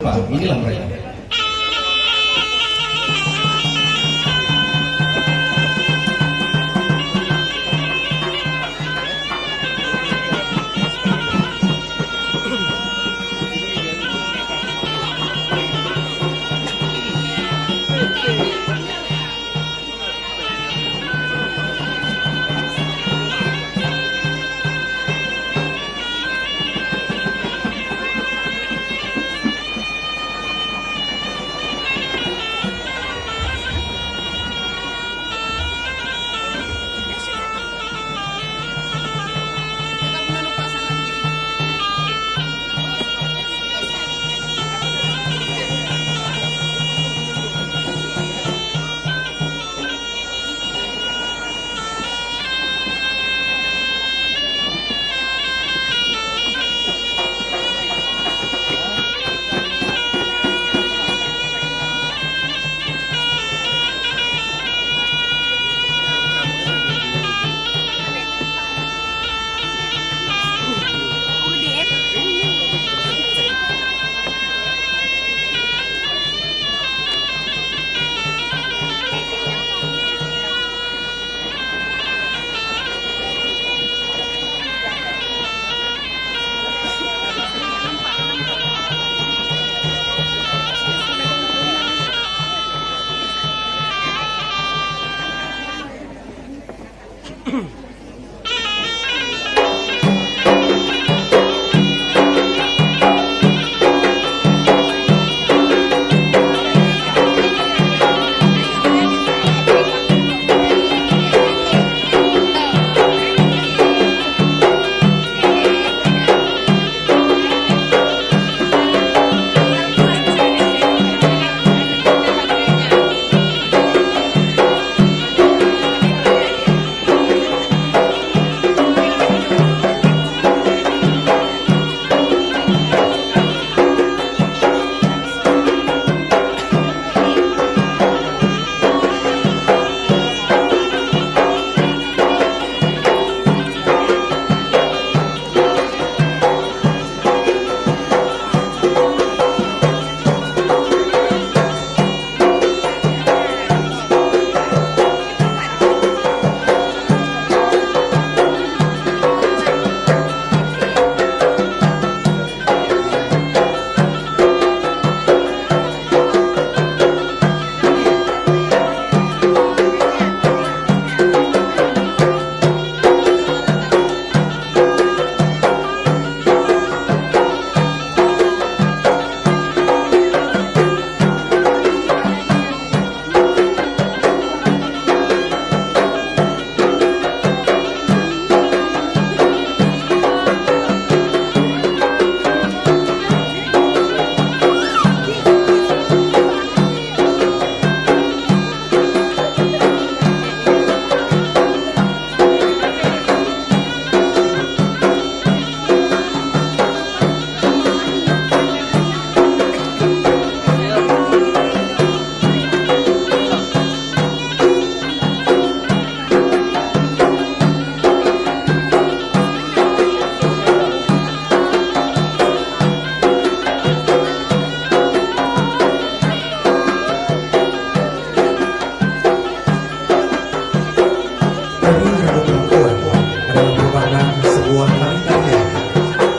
Inilah mereka.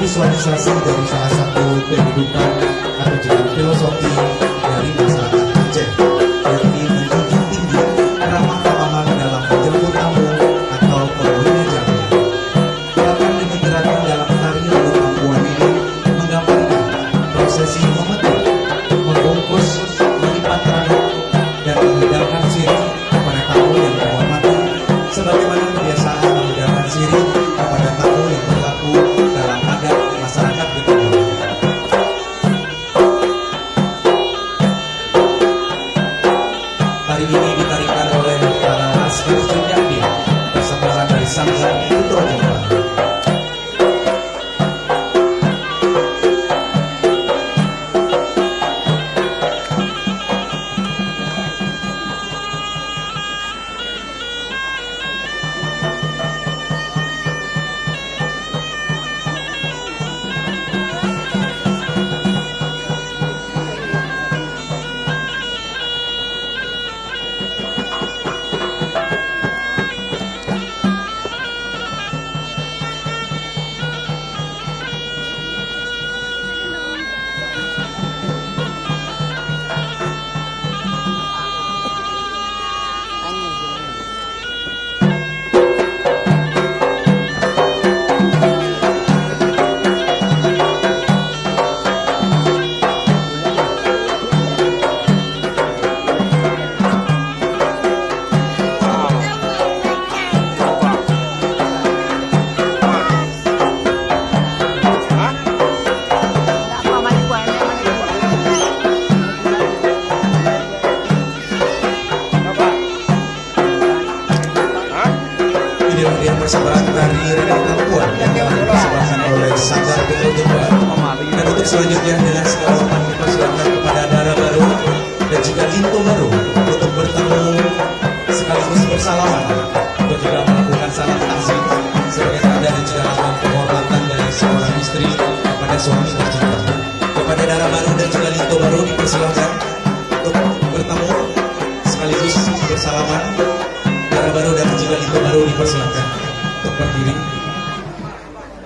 Visualisasi dari salah satu kehidupan atau jalan filosofi dari masyarakat Aceh, yakni menjunjung tinggi ramah tamahan dalam menjemput tamu atau pemberian jamu. Bahkan dengan gerakan dalam tarian Luduk Pampuan ini menggambarkan prosesi memetik, membungkus, melipat rambut, dan menghidangkan sirih kepada tamu yang terhormati, sebagaimana kebiasaan menghidangkan sirih kepada tamu yang berlaku dalam adat masyarakat Betawi. Selanjutnya dengan segala hormat dipersilakan kepada Dara baru dan juga Linto baru untuk bertemu sekaligus bersalaman untuk juga melakukan salam takzim sebagai tanda dan juga lambang penghormatan dari seorang istri kepada suami tercinta. Kepada Dara baru dan juga Linto baru dipersilakan untuk bertemu sekaligus bersalaman. Dara baru dan juga Linto baru dipersilakan untuk berdiri.